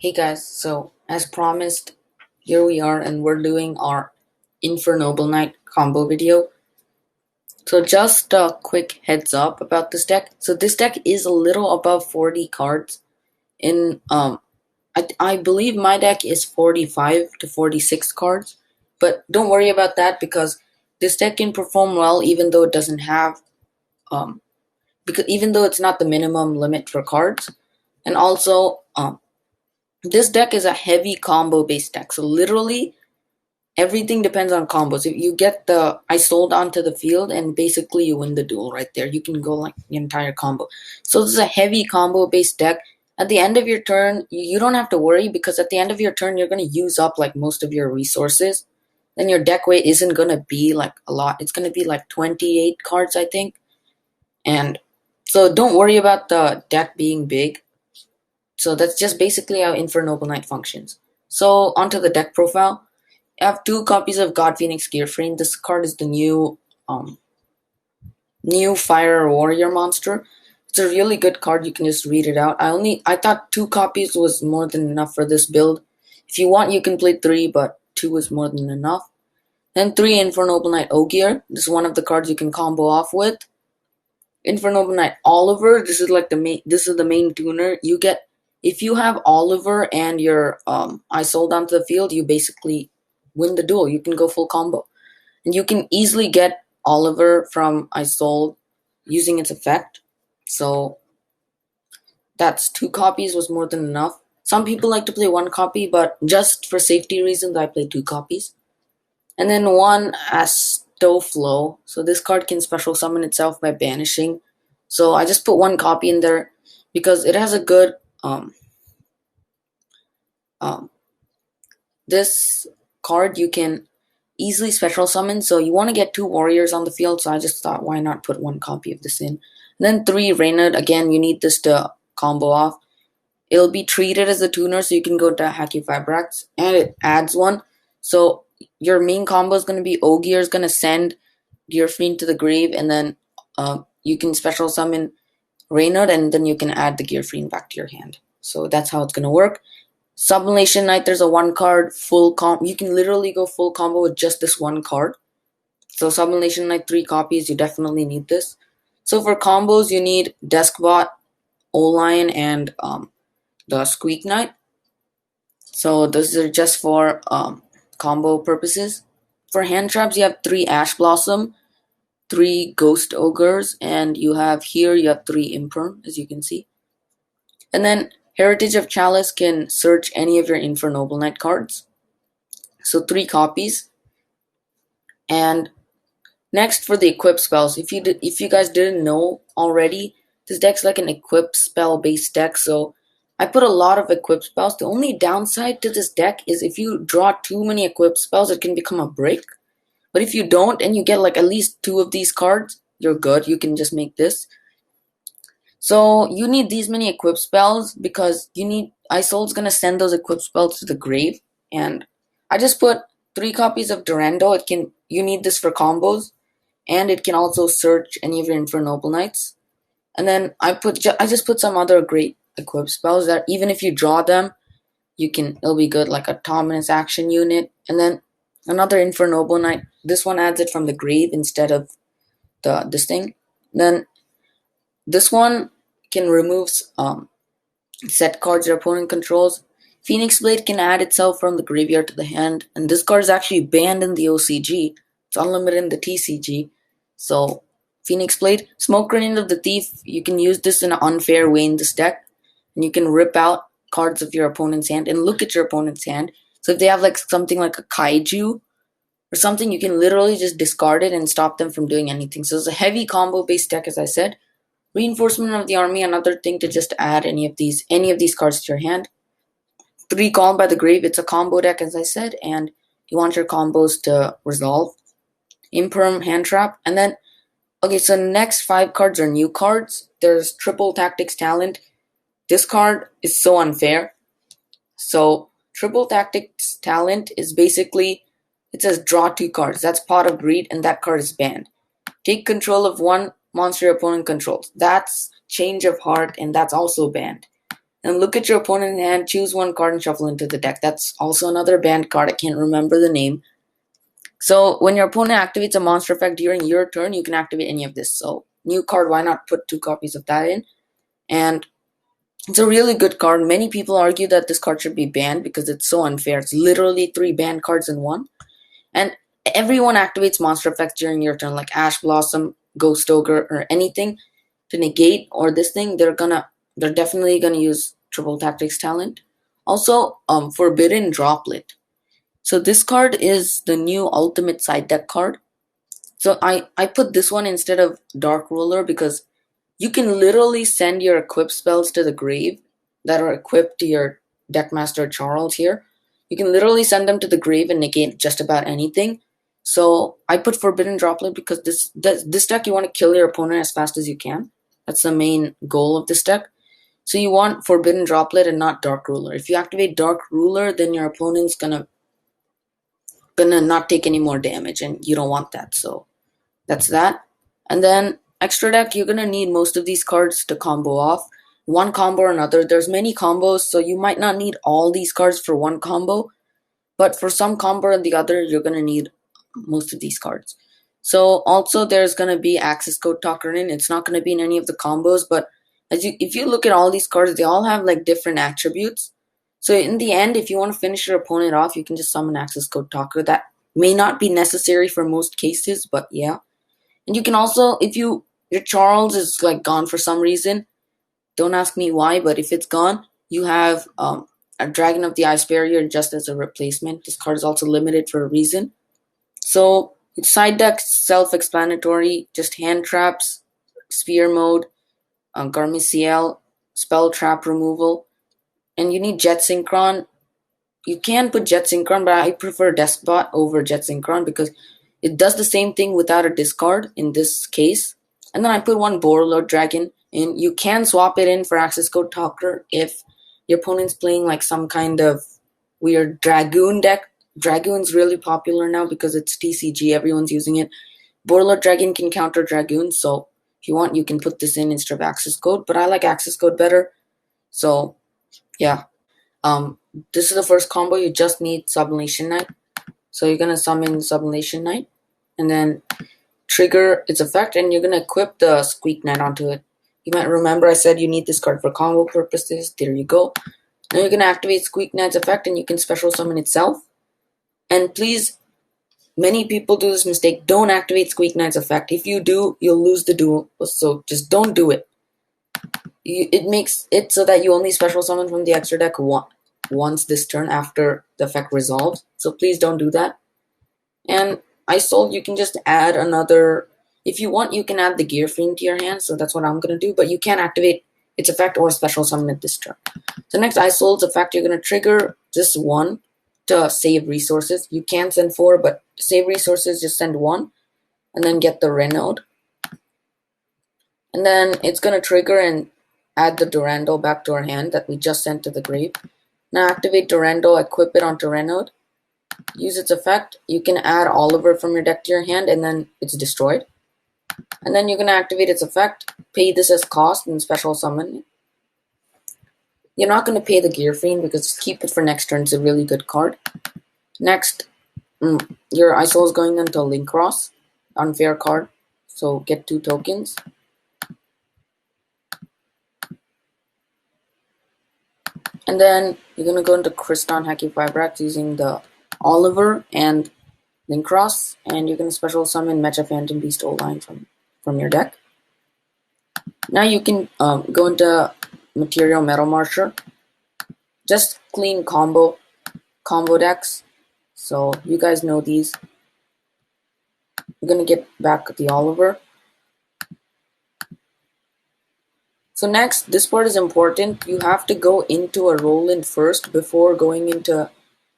Hey guys, so as promised, here we are and we're doing our Infernoble Knight combo video. So just a quick heads up about this deck. So this deck is a little above 40 cards. In I believe my deck is 45 to 46 cards, but don't worry about that because this deck can perform well even though it doesn't have um because even though it's not the minimum limit for cards. And also this deck is a heavy combo based deck. So literally everything depends on combos. If you get the I sold onto the field and basically you win the duel right there. You can go like the entire combo. So this is a heavy combo based deck. At the end of your turn, you don't have to worry because at the end of your turn you're gonna use up like most of your resources. Then your deck weight isn't gonna be like a lot. It's gonna be like 28 cards, I think. And so don't worry about the deck being big. So that's just basically how Infernoble Knight functions. So onto the deck profile. I have two copies of God Phoenix Gearfriend. This card is the new Fire Warrior monster. It's a really good card. You can just read it out. I thought two copies was more than enough for this build. If you want, you can play three, but two is more than enough. Then three Infernoble Knight Ogier. This is one of the cards you can combo off with. Infernoble Knight Oliver. This is like the main. This is the main tuner. You get if you have Oliver and your I sold onto the field. You basically win the duel. You can go full combo. And you can easily get Oliver from I sold using its effect. So that's two copies was more than enough. Some people like to play one copy, but just for safety reasons, I play two copies. And then one Astoflo. So this card can special summon itself by banishing. So I just put one copy in there because it has a good um this card you can easily special summon. So you want to get two warriors on the field. So I just thought, why not put one copy of this in? And then three Reynard. Again, you need this to combo off. It'll be treated as a tuner, so you can go to Hacky Fabrax, and it adds one. So your main combo is going to be Ogier is going to send Gearfiend to the grave, and then you can special summon Reynard, and then you can add the Gearfiend back to your hand. So that's how it's going to work. Sublimation Knight, there's a one card full combo. You can literally go full combo with just this one card. So Sublimation Knight, three copies, you definitely need this. So for combos, you need Deskbot, O-Lion, and the Squeak Knight. So those are just for combo purposes. For hand traps, you have three Ash Blossom, three Ghost Ogres, and you have three Imperm, as you can see. And then Heritage of Chalice can search any of your Infernoble Knight cards. So three copies. And next for the equip spells, if you guys didn't know already, this deck's like an equip spell based deck. So I put a lot of equip spells. The only downside to this deck is if you draw too many equip spells, it can become a break. But if you don't and you get like at least two of these cards, you're good. You can just make this. So you need these many equip spells because Isol's gonna send those equip spells to the grave, and I just put three copies of Durando. You need this for combos, and it can also search any of your Infernoble Knights. And then I just put some other great equip spells that even if you draw them, it'll be good, like a Dominus Action Unit, and then another Infernoble Knight. This one adds it from the grave instead of this thing. Then this one can remove set cards your opponent controls. Phoenix Blade can add itself from the graveyard to the hand, and this card is actually banned in the OCG. It's unlimited in the TCG. So Phoenix Blade, Smoke Grenade of the Thief, you can use this in an unfair way in this deck, and you can rip out cards of your opponent's hand and look at your opponent's hand. So if they have like something like a Kaiju or something, you can literally just discard it and stop them from doing anything. So it's a heavy combo based deck, as I said. Reinforcement of the Army, another thing to just add any of these cards to your hand. Three Call by the Grave, it's a combo deck, as I said, and you want your combos to resolve. Imperm, Hand Trap, and then okay, so next five cards are new cards. There's Triple Tactics Talent. This card is so unfair. So Triple Tactics Talent is basically, it says draw two cards. That's Pot of Greed, and that card is banned. Take control of one monster your opponent controls. That's Change of Heart, and that's also banned. And look at your opponent's hand, choose one card and shuffle into the deck. That's also another banned card. I can't remember the name. So when your opponent activates a monster effect during your turn, you can activate any of this. So new card, why not put 2 copies of that in? And it's a really good card. Many people argue that this card should be banned because it's so unfair. It's literally 3 banned cards in one. And everyone activates monster effects during your turn, like Ash Blossom, Ghost Ogre, or anything to negate or this thing. They're definitely gonna use Triple Tactics talent. Also, Forbidden Droplet. So this card is the new ultimate side deck card. So I put this one instead of Dark Ruler because you can literally send your equip spells to the grave that are equipped to your Deckmaster Charles here. You can literally send them to the grave and negate just about anything. So I put Forbidden Droplet because this deck you want to kill your opponent as fast as you can. That's the main goal of this deck. So you want Forbidden Droplet and not Dark Ruler. If you activate Dark Ruler, then your opponent's gonna not take any more damage, and you don't want that. So that's that. And then extra deck, you're gonna need most of these cards to combo off. One combo or another. There's many combos, so you might not need all these cards for one combo, but for some combo or the other, you're gonna need most of these cards. So also there's gonna be access code talker in. It's not gonna be in any of the combos, but if you look at all these cards, they all have like different attributes. So in the end, if you want to finish your opponent off, you can just summon access code talker. That may not be necessary for most cases, but yeah. And you can also, if your Charles is like gone for some reason, don't ask me why, but if it's gone, you have a Dragon of the Ice Barrier just as a replacement. This card is also limited for a reason. So side deck self-explanatory, just hand traps, sphere mode, Garmiciel, spell trap removal, and you need Jet Synchron. You can put Jet Synchron, but I prefer Despot over Jet Synchron because it does the same thing without a discard in this case. And then I put one Borreload Dragon in. You can swap it in for access code talker if your opponent's playing like some kind of weird Dragoon deck. Dragoon's really popular now because it's TCG, everyone's using it. Borreload Dragon can counter Dragoon, so if you want, you can put this in instead of access code, but I like access code better. So yeah. This is the first combo. You just need Sublimation Knight. So you're gonna summon Sublimation Knight, and then trigger its effect, and you're gonna equip the Squeak Knight onto it. You might remember I said you need this card for combo purposes. There you go. Now you're gonna activate Squeak Knight's effect, and you can special summon itself. And please, many people do this mistake. Don't activate Squeak Knight's effect. If you do, you'll lose the duel. So just don't do it. It makes it so that you only special summon from the extra deck once this turn after the effect resolves. So please don't do that. And Isold, you can just add another. If you want, you can add the Gear Fiend to your hand. So that's what I'm going to do. But you can't activate its effect or special summon it this turn. So next, Isold's effect, you're going to trigger just one to save resources. You can send 4, but to save resources, just send 1. And then get the Renaud. And then it's going to trigger and add the Durandal back to our hand that we just sent to the grave. Now activate Durandal, equip it onto Renaud. Use its effect. You can add Oliver from your deck to your hand, and then it's destroyed. And then you're going to activate its effect, pay this as cost, and special summon. You're not going to pay the Gear Fiend because keep it for next turn. It's a really good card. Next, your Isold is going into Link Cross. Unfair card. So get 2 tokens. And then you're going to go into Kriston Hacky-Fibrax using the Oliver and Link Cross, and you're going to special summon Mecha Phantom Beast O-Line from your deck. Now you can go into Material Metal Marsher. Just clean combo decks. So you guys know these. You're going to get back the Oliver. So next, this part is important. You have to go into a Roland first before going into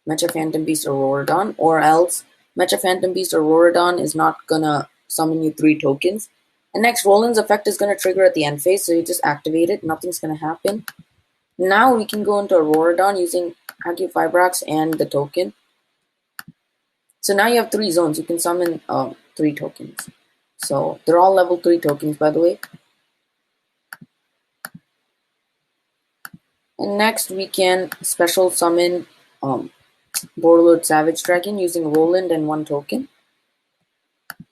Mecha Phantom Beast Auroradon, or else Mecha Phantom Beast Auroradon is not gonna summon you 3 tokens. And next, Roland's effect is gonna trigger at the end phase, so you just activate it, nothing's gonna happen. Now we can go into Auroradon using Hacky-Fibrax and the token. So now you have 3 zones, you can summon 3 tokens. So they're all level 3 tokens, by the way. And next we can special summon Borderlord Savage Dragon using Roland and one token.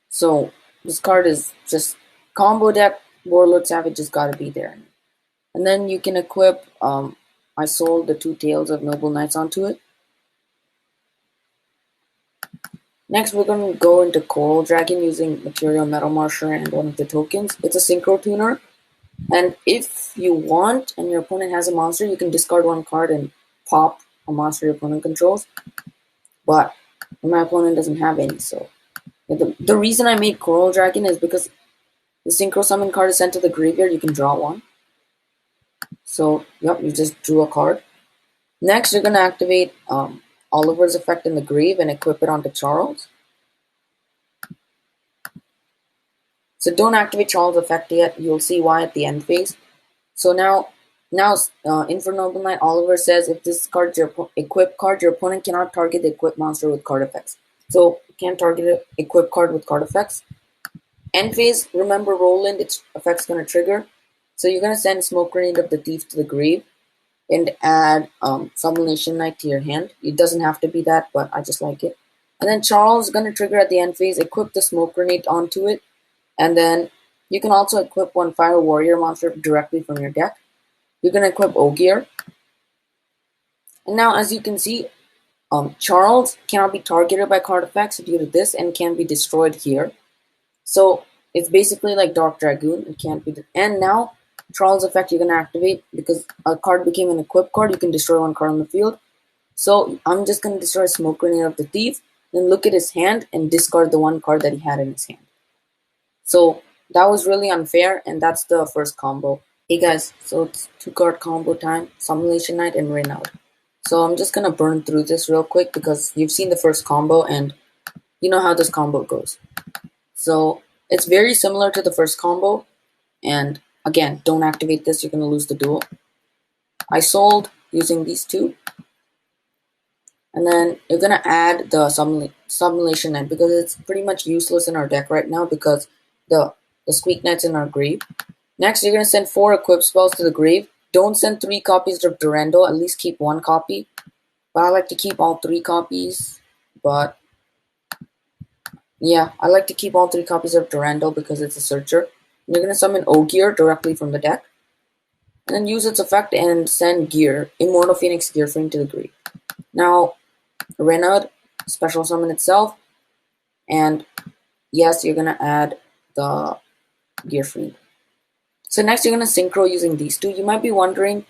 So this card is just combo deck. Borderlord Savage has got to be there. And then you can equip, I sold the 2 Tails of Noble Knights onto it. Next, we're going to go into Coral Dragon using Material Metal Marsher and one of the tokens. It's a Synchro Tuner. And if you want and your opponent has a monster, you can discard 1 card and pop a monster your opponent controls. But my opponent doesn't have any, so. The reason I made Coral Dragon is because the Synchro Summon card is sent to the graveyard, you can draw 1. So, yep, you just drew a card. Next, you're going to activate Oliver's effect in the grave and equip it onto Charles. So don't activate Charles' effect yet. You'll see why at the end phase. So now Infernoble Knight Oliver says if this card's your equip card, your opponent cannot target the equip monster with card effects. So you can't target an equip card with card effects. End phase, remember Roland, its effect's going to trigger. So you're going to send Smoke Grenade of the Thief to the grave and add Sublimation Knight to your hand. It doesn't have to be that, but I just like it. And then Charles is going to trigger at the end phase, equip the Smoke Grenade onto it. And then you can also equip 1 Fire Warrior monster directly from your deck. You're going to equip Ogier. And now, as you can see, Charles cannot be targeted by card effects due to this and can be destroyed here. So it's basically like Dark Dragoon. It can't be. And now, Charles' effect you're going to activate because a card became an equip card. You can destroy 1 card on the field. So I'm just going to destroy Smoke Grenade of the Thief. Then look at his hand and discard the 1 card that he had in his hand. So that was really unfair, and that's the first combo. Hey guys, so it's 2-card combo time, Sublimation Knight and Renaud. So I'm just gonna burn through this real quick because you've seen the first combo and you know how this combo goes. So it's very similar to the first combo, and again, don't activate this, you're gonna lose the duel. I sold using these 2. And then you're going to add the Sublimation Knight because it's pretty much useless in our deck right now because the Squeak Knight's in our grave. Next, you're going to send 4 equip spells to the grave. Don't send 3 copies of Durandal, at least keep 1 copy. But I like to keep all 3 copies. But yeah, I like to keep all 3 copies of Durandal because it's a searcher. And you're going to summon Ogier directly from the deck. And then use its effect and send Gear, Immortal Phoenix Gear Frame to the grave. Now, Renaud, special summon itself, and yes, you're gonna add the Gear Frame. So next you're gonna synchro using these 2. You might be wondering,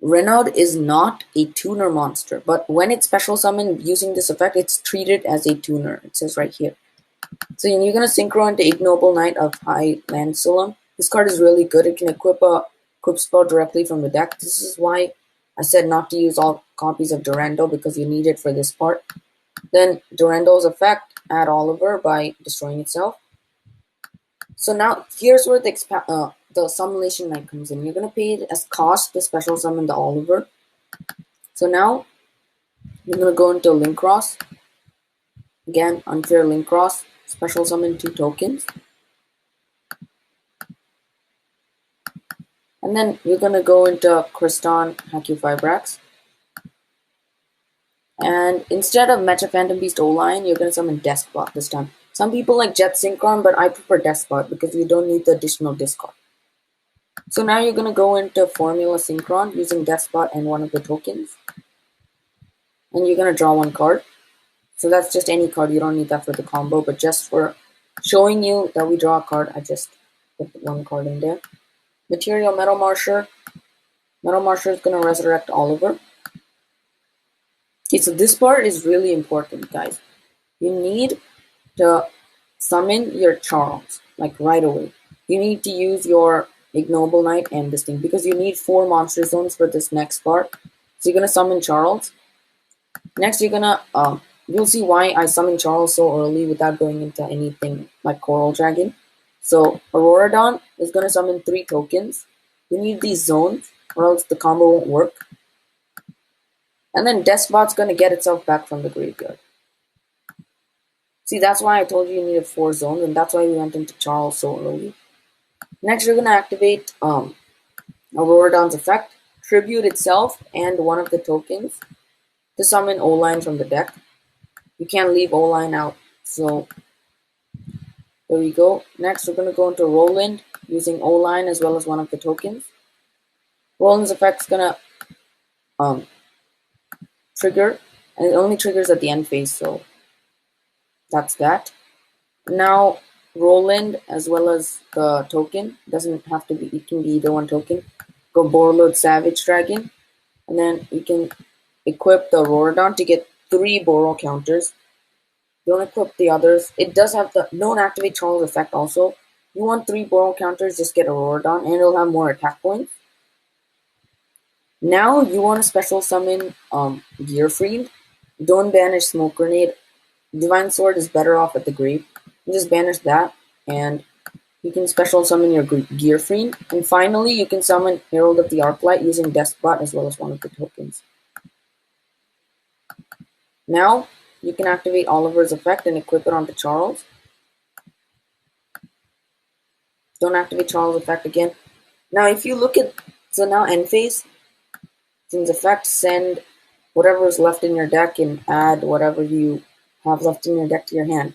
Renaud is not a tuner monster, but when it's special summoned using this effect, it's treated as a tuner. It says right here. So you're gonna synchro into Ignoble Knight of High Lancelum. This card is really good. It can equip a equip spell directly from the deck. This is why I said not to use all copies of Durandal because you need it for this part. Then Durandal's effect, add Oliver by destroying itself. So now here's where the Sublimation Knight comes in. You're going to pay it as cost to special summon the Oliver. So now you're going to go into Link Cross. Again, unfair Link Cross. Special summon 2 tokens. And then you're going to go into Kriston Haku Fibrax. And instead of Mecha Phantom Beast O-Line, you're going to summon Despot this time. Some people like Jet Synchron, but I prefer Despot because you don't need the additional discard. So now you're going to go into Formula Synchron using Despot and one of the tokens. And you're going to draw 1 card. So that's just any card, you don't need that for the combo, but just for showing you that we draw a card, I just put 1 card in there. Material Metal Marsher. Metal Marsher is going to resurrect Oliver. Okay, so this part is really important, guys. You need to summon your Charles, like right away. You need to use your Ignoble Knight and this thing, because you need 4 monster zones for this next part. So you're going to summon Charles. Next, you're going to, you'll see why I summoned Charles so early without going into anything like Coral Dragon. So Auroradon is going to summon 3 tokens. You need these zones or else the combo won't work. And then Despot's going to get itself back from the graveyard. See, that's why I told you needed 4 zones, and that's why we went into Charles so early. Next, you're going to activate Auroradon's effect. tribute itself and one of the tokens to summon O-Line from the deck. You can't leave O-Line out. So there we go. Next, we're going to go into Roland using O-Line as well as one of the tokens. Roland's effect's going to trigger, and it only triggers at the end phase, so that's that. Now, Roland as well as the token, doesn't have to be, it can be either one token. Go Borreload Savage Dragon, and then you can equip the Auroradon to get 3 Boro counters. Don't equip the others. It does have the don't activate Charles effect also. You want 3 Boro counters, just get Auroradon, and it'll have more attack points. Now you want to special summon Gearfried. Don't banish Smoke Grenade. Divine Sword is better off at the grave. You just banish that, and you can special summon your Gearfried. And finally, you can summon Herald of the Arclight using Despot as well as one of the tokens. Now, you can activate Oliver's effect and equip it onto Charles. Don't activate Charles' effect again. Now, if you look at, so now end phase, since effect, send whatever is left in your deck and add whatever you have left in your deck to your hand.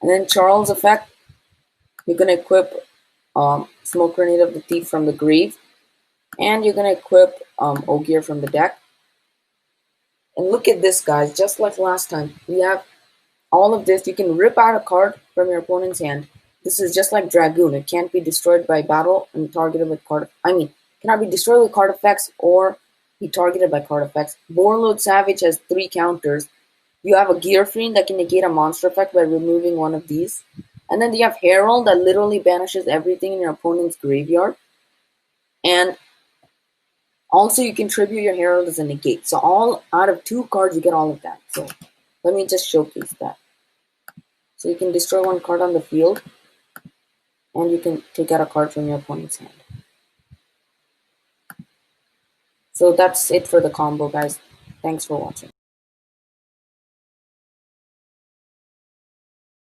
And then Charles' effect, you're going to equip Smoke Grenade of the Thief from the grave, and you're going to equip Ogier from the deck. And look at this, guys, just like last time. We have all of this. You can rip out a card from your opponent's hand. This is just like Dragoon. It can't be destroyed by battle and targeted with card. Cannot be destroyed with card effects or be targeted by card effects. Borreload Savage has 3 counters. You have a Gearfried that can negate a monster effect by removing one of these. And then you have Herald that literally banishes everything in your opponent's graveyard. And also you can tribute your Herald as a negate. So all out of 2 cards you get all of that. So let me just showcase that. So you can destroy 1 card on the field, and you can take out a card from your opponent's hand. So that's it for the combo, guys. Thanks for watching.